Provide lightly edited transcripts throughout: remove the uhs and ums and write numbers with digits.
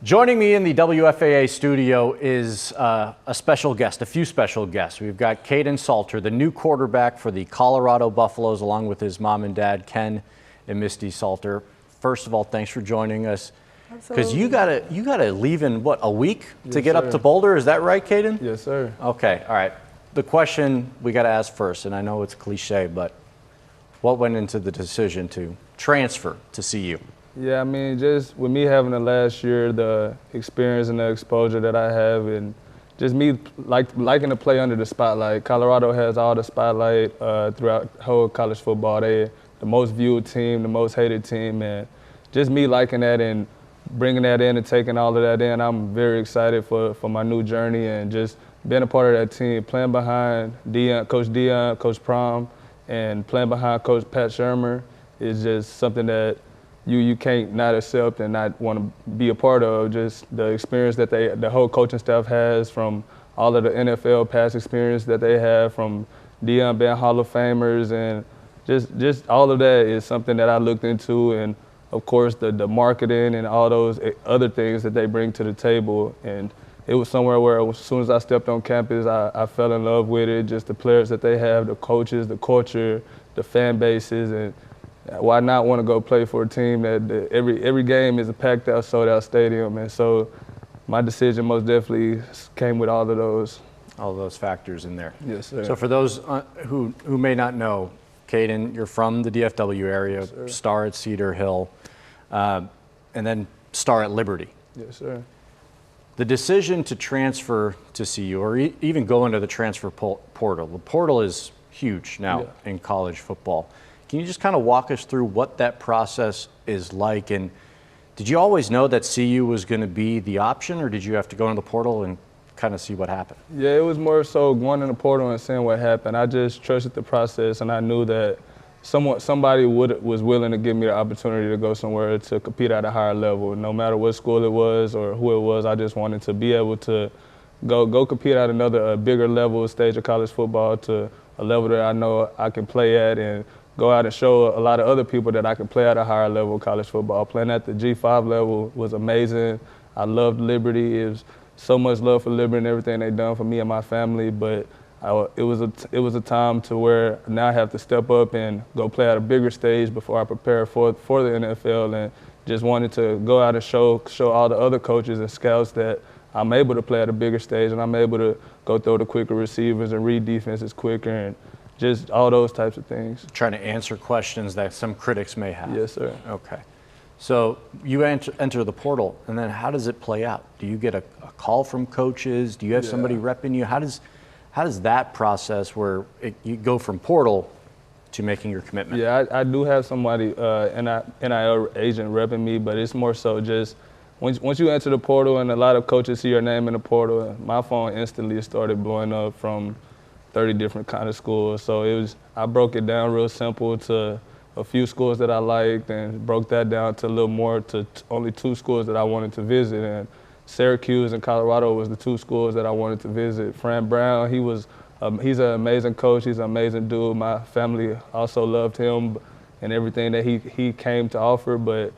Joining me in the WFAA studio is a special guest, a few special guests. We've got Kaidon Salter, the new quarterback for the Colorado Buffaloes, along with his mom and dad, Ken and Misty Salter. First of all, thanks for joining us. Because you gotta leave in what, a week to get up to Boulder? Is that right, Kaidon? Yes, sir. Okay, all right. The question we gotta ask first, and I know it's cliche, but what went into the decision to transfer to CU? Yeah, I mean, just with me having the last year, the experience and the exposure that I have, and just me liking to play under the spotlight. Colorado has all the spotlight throughout whole college football. They the most viewed team, the most hated team, and just me liking that and bringing that in and taking all of that in. I'm very excited for my new journey and just being a part of that team, playing behind Coach Deion, Coach Prom, and playing behind Coach Pat Shermer is just something that you can't not accept and not want to be a part of. Just the experience that the whole coaching staff has, from all of the NFL past experience that they have, from Deion being Hall of Famers, and just all of that is something that I looked into, and of course the marketing and all those other things that they bring to the table. And it was somewhere where as soon as I stepped on campus, I fell in love with it. Just the players that they have, the coaches, the culture, the fan bases, and why not want to go play for a team that every game is a packed out, sold out stadium. And so my decision most definitely came with all of those. All of those factors in there. Yes, sir. So for those who may not know, Kaidon, you're from the DFW area, yes, star at Cedar Hill, and then star at Liberty. Yes, sir. The decision to transfer to CU, or even go into the transfer portal, the portal is huge now in college football. Can you just kind of walk us through what that process is like? And did you always know that CU was going to be the option, or did you have to go into the portal and kind of see what happened? Yeah, it was more so going in the portal and seeing what happened. I just trusted the process, and I knew that somebody was willing to give me the opportunity to go somewhere to compete at a higher level. No matter what school it was or who it was, I just wanted to be able to go compete at a bigger level, stage of college football, to a level that I know I can play at, and go out and show a lot of other people that I can play at a higher level of college football. Playing at the G5 level was amazing. I loved Liberty. It was so much love for Liberty and everything they've done for me and my family, but it was a time to where now I have to step up and go play at a bigger stage before I prepare for the NFL, and just wanted to go out and show all the other coaches and scouts that I'm able to play at a bigger stage, and I'm able to go throw the quicker receivers and read defenses quicker, and just all those types of things. Trying to answer questions that some critics may have. Yes, sir. Okay. So you enter the portal, and then how does it play out? Do you get a call from coaches? Do you have somebody repping you? How does that process where you go from portal to making your commitment? Yeah, I do have somebody, NIL agent repping me, but it's more so just once you enter the portal and a lot of coaches see your name in the portal, my phone instantly started blowing up from 30 different kind of schools. So I broke it down real simple to a few schools that I liked, and broke that down to a little more to only 2 schools that I wanted to visit. And Syracuse and Colorado was the 2 schools that I wanted to visit. Fran Brown, he's an amazing coach. He's an amazing dude. My family also loved him and everything that he came to offer. But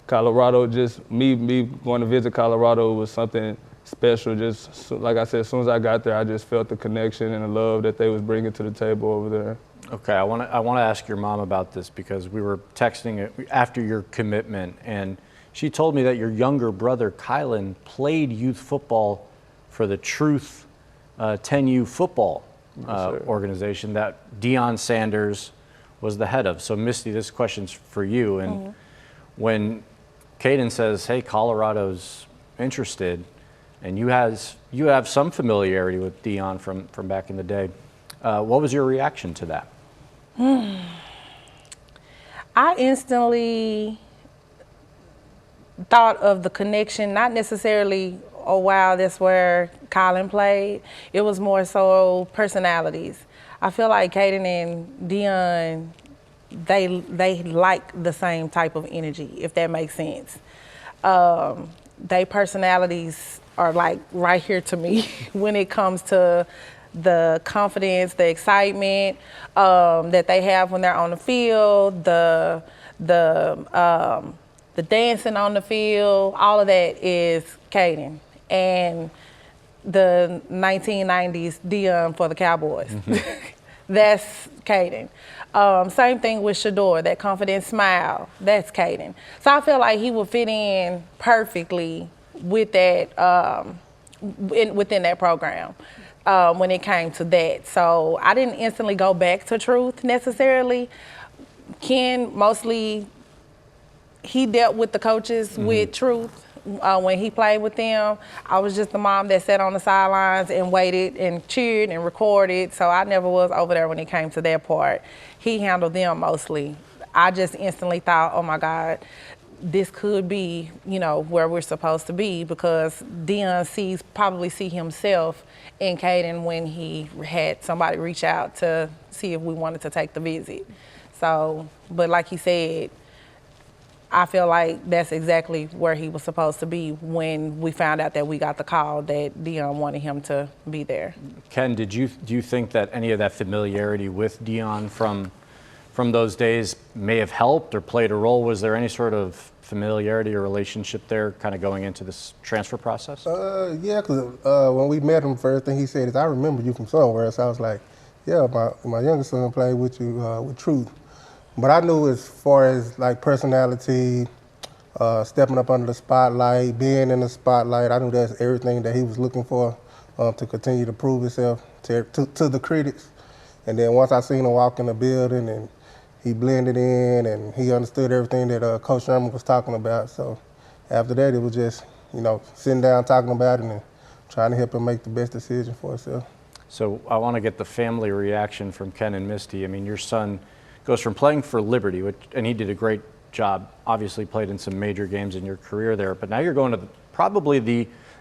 Colorado, just me going to visit Colorado was something special. Just like I said, as soon as I got there, I just felt the connection and the love that they was bringing to the table over there. Okay, I want to ask your mom about this, because we were texting after your commitment, and she told me that your younger brother Kylan played youth football for the Truth 10U football organization that Deion Sanders was the head of. So Misty, this question's for you. And when Kaidon says, "Hey, Colorado's interested," and you have some familiarity with Deion from back in the day, what was your reaction to that? I instantly thought of the connection, not necessarily, oh wow, that's where Kylan played. It was more so personalities. I feel like Kaidon and Deion, they like the same type of energy, if that makes sense. They personalities are like right here to me when it comes to the confidence, the excitement that they have when they're on the field, the the dancing on the field, all of that is Kaidon. And the 1990s Deion for the Cowboys. That's Kaidon. Same thing with Shador, that confident smile, that's Kaidon. So I feel like he would fit in perfectly with that, within that program when it came to that. So I didn't instantly go back to truth necessarily. Ken mostly, he dealt with the coaches with truth. When he played with them, I was just the mom that sat on the sidelines and waited and cheered and recorded. So I never was over there when it came to that part. He handled them mostly. I just instantly thought, oh my God, this could be, you know, where we're supposed to be, because Deion probably see himself in Kaidon when he had somebody reach out to see if we wanted to take the visit. So, but like he said, I feel like that's exactly where he was supposed to be when we found out that we got the call that Deion wanted him to be there. Ken, do you think that any of that familiarity with Deion from those days may have helped or played a role? Was there any sort of familiarity or relationship there kind of going into this transfer process? Yeah, because when we met him, first thing he said is, I remember you from somewhere. So I was like, yeah, my youngest son played with you with Truth. But I knew as far as like personality, stepping up under the spotlight, being in the spotlight, I knew that's everything that he was looking for to continue to prove himself to the critics. And then once I seen him walk in the building and he blended in and he understood everything that Coach Sherman was talking about. So after that, it was just, you know, sitting down talking about it and trying to help him make the best decision for himself. So I want to get the family reaction from Ken and Misty. I mean, your son goes from playing for Liberty, and he did a great job, obviously played in some major games in your career there, but now you're going to probably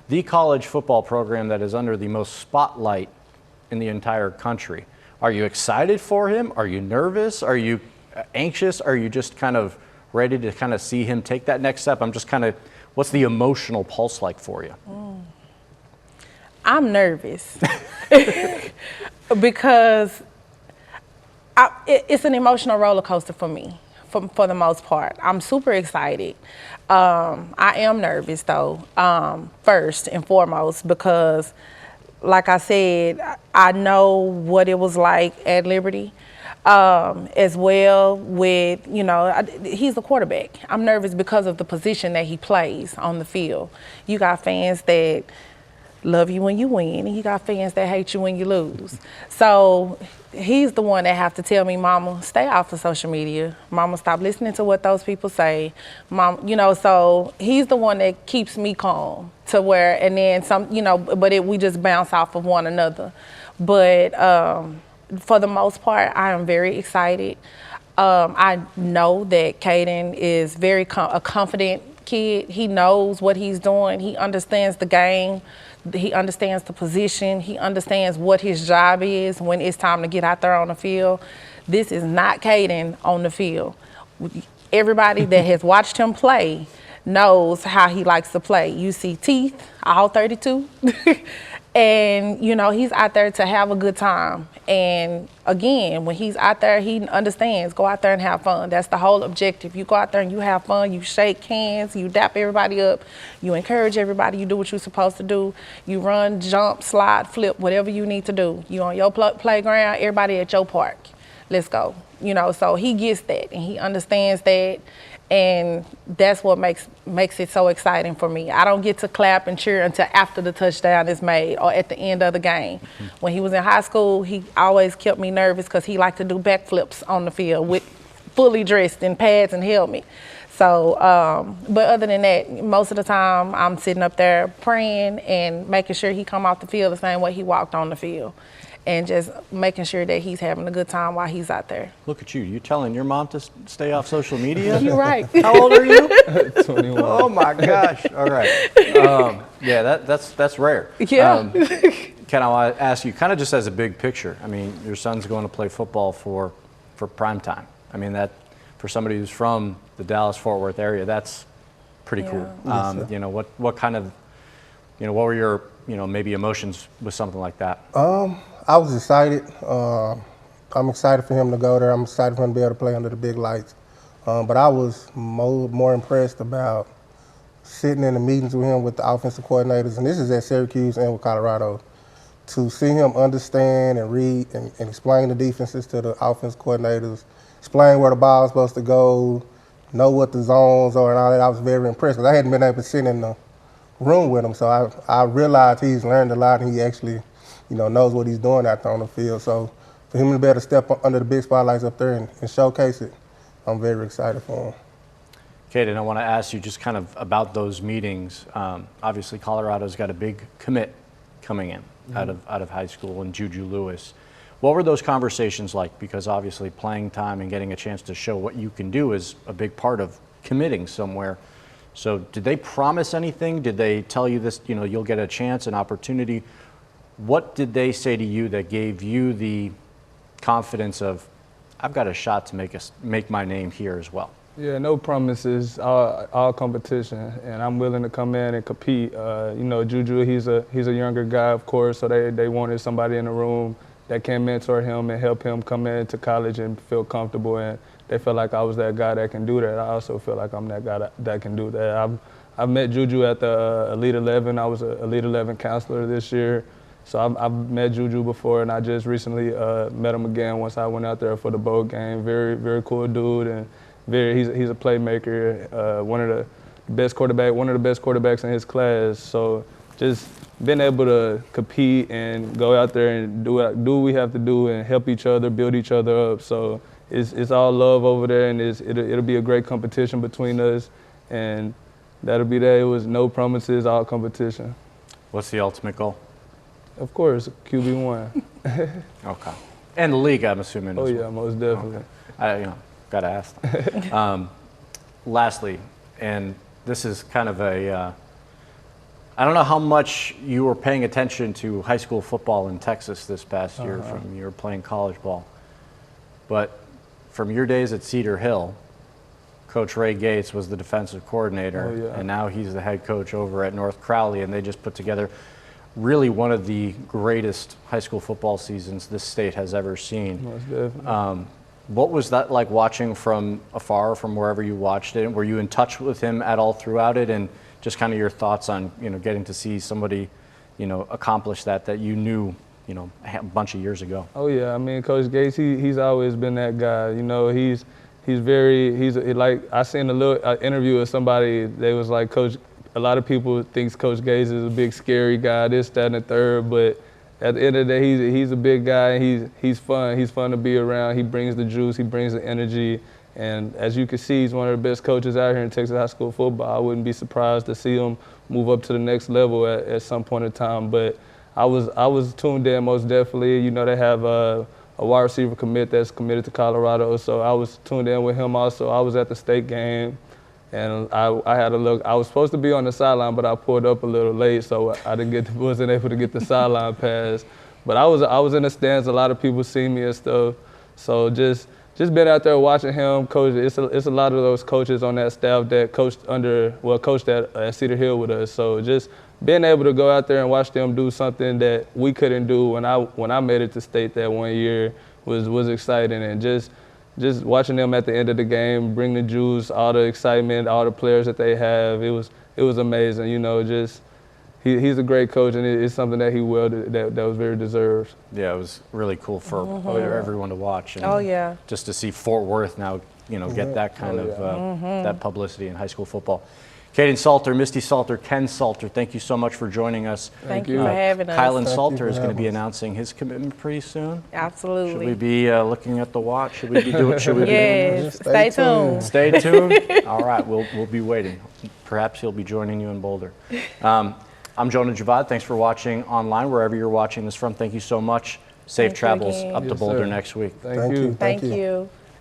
the college football program that is under the most spotlight in the entire country. Are you excited for him? Are you nervous? Are you anxious? Are you just kind of ready to kind of see him take that next step? I'm just kind of, what's the emotional pulse like for you? I'm nervous because it's an emotional roller coaster for me, for the most part. I'm super excited. I am nervous though, first and foremost, because like I said, I know what it was like at Liberty, as well with, you know, he's a quarterback. I'm nervous because of the position that he plays on the field. You got fans that love you when you win, and you got fans that hate you when you lose. So he's the one that have to tell me, Mama, stay off of social media. Mama, stop listening to what those people say. Mom, you know, so he's the one that keeps me calm to where, and then some, you know, but we just bounce off of one another. But for the most part, I am very excited. I know that Kaidon is very a confident kid. He knows what he's doing. He understands the game. He understands the position. He understands what his job is when it's time to get out there on the field. This is not Kaidon on the field. Everybody that has watched him play knows how he likes to play. You see teeth, all 32. And, you know, he's out there to have a good time. And again, when he's out there, he understands, go out there and have fun. That's the whole objective. You go out there and you have fun, you shake hands, you dap everybody up, you encourage everybody, you do what you're supposed to do. You run, jump, slide, flip, whatever you need to do. You on your playground, everybody at your park. Let's go. You know, so he gets that and he understands that. And that's what makes it so exciting for me. I don't get to clap and cheer until after the touchdown is made or at the end of the game. Mm-hmm. When he was in high school, he always kept me nervous because he liked to do backflips on the field with fully dressed in pads and helmet. So, but other than that, most of the time I'm sitting up there praying and making sure he come off the field the same way he walked on the field. And just making sure that he's having a good time while he's out there. Look at you. You telling your mom to stay off social media? You're right. How old are you? 21. Oh, my gosh. All right. Yeah, that's rare. Yeah. Ken, I want to ask you, kind of just as a big picture, I mean, your son's going to play football for prime time. I mean, that for somebody who's from the Dallas-Fort Worth area, that's pretty cool. Yes, you know, what kind of, you know, what were your, you know, maybe emotions with something like that? I was excited. I'm excited for him to go there. I'm excited for him to be able to play under the big lights. But I was more impressed about sitting in the meetings with him with the offensive coordinators, and this is at Syracuse and with Colorado, to see him understand and read and explain the defenses to the offense coordinators, explain where the ball is supposed to go, know what the zones are and all that. I was very impressed because I hadn't been able to sit in the room with him, so I realized he's learned a lot and he actually, knows what he's doing out there on the field. So for him to be able to step up under the big spotlights up there and showcase it, I'm very excited for him. Kaidon, I want to ask you just kind of about those meetings. Obviously, Colorado's got a big commit coming in out of high school, and Juju Lewis. What were those conversations like? Because obviously playing time and getting a chance to show what you can do is a big part of committing somewhere. So did they promise anything? Did they tell you this, you'll get a chance, an opportunity? What did they say to you that gave you the confidence of, I've got a shot to make my name here as well? Yeah, no promises, all competition, and I'm willing to come in and compete. Juju, he's a younger guy, of course, so they wanted somebody in the room that can mentor him and help him come into college and feel comfortable, and they felt like I was that guy that can do that. I also feel like I'm that guy that can do that. I've met Juju at the Elite 11. I was an Elite 11 counselor this year, so I've met Juju before, and I just recently met him again once I went out there for the bowl game. Very, very cool dude, and he's a playmaker, one of the best quarterbacks in his class. So just being able to compete and go out there and do what we have to do and help each other, build each other up. So it's all love over there, and it'll be a great competition between us, and that'll be there. It was no promises, all competition. What's the ultimate goal? Of course, QB1. Okay. And the league, I'm assuming. Oh as yeah, well. most definitely. Okay. Got to ask. Lastly, and this is kind of I don't know how much you were paying attention to high school football in Texas this past year from you were playing college ball, but from your days at Cedar Hill, Coach Ray Gates was the defensive coordinator, and now he's the head coach over at North Crowley, and they just put together really one of the greatest high school football seasons this state has ever seen. Most definitely. What was that like watching from afar, from wherever you watched it? Were you in touch with him at all throughout it? And just kind of your thoughts on, getting to see somebody, accomplish that you knew, a bunch of years ago. Oh yeah, I mean, Coach Gates, he's always been that guy. I seen a little interview with somebody. They was like, Coach, a lot of people thinks Coach Gates is a big scary guy, this, that, and the third, but at the end of the day, he's a big guy. He's fun. He's fun to be around. He brings the juice. He brings the energy. And as you can see, he's one of the best coaches out here in Texas high school football. I wouldn't be surprised to see him move up to the next level at some point in time. But I was tuned in most definitely. They have a wide receiver commit that's committed to Colorado, so I was tuned in with him also. I was at the state game. And I had a look. I was supposed to be on the sideline, but I pulled up a little late, so I wasn't able to get the sideline pass. But I was in the stands. A lot of people see me and stuff. So just been out there watching him coach. It's a lot of those coaches on that staff that coached at Cedar Hill with us. So just being able to go out there and watch them do something that we couldn't do when I made it to state that one year was exciting, and just watching them at the end of the game, bring the juice, all the excitement, all the players that they have, it was amazing. He's a great coach, and it's something that he that was very deserved. Yeah, it was really cool for everyone to watch. And just to see Fort Worth now, get that kind of that publicity in high school football. Kaidon Salter, Misty Salter, Ken Salter, thank you so much for joining us. Thank you for having us. Kylan Salter is going to be announcing his commitment pretty soon. Absolutely. Should we be looking at the watch? Should we be doing? Yes. Stay tuned. Stay tuned. All right, we'll be waiting. Perhaps he'll be joining you in Boulder. I'm Jonah Javad. Thanks for watching online, wherever you're watching this from. Thank you so much. Safe travels up to Boulder next week. Thank you. Thank you.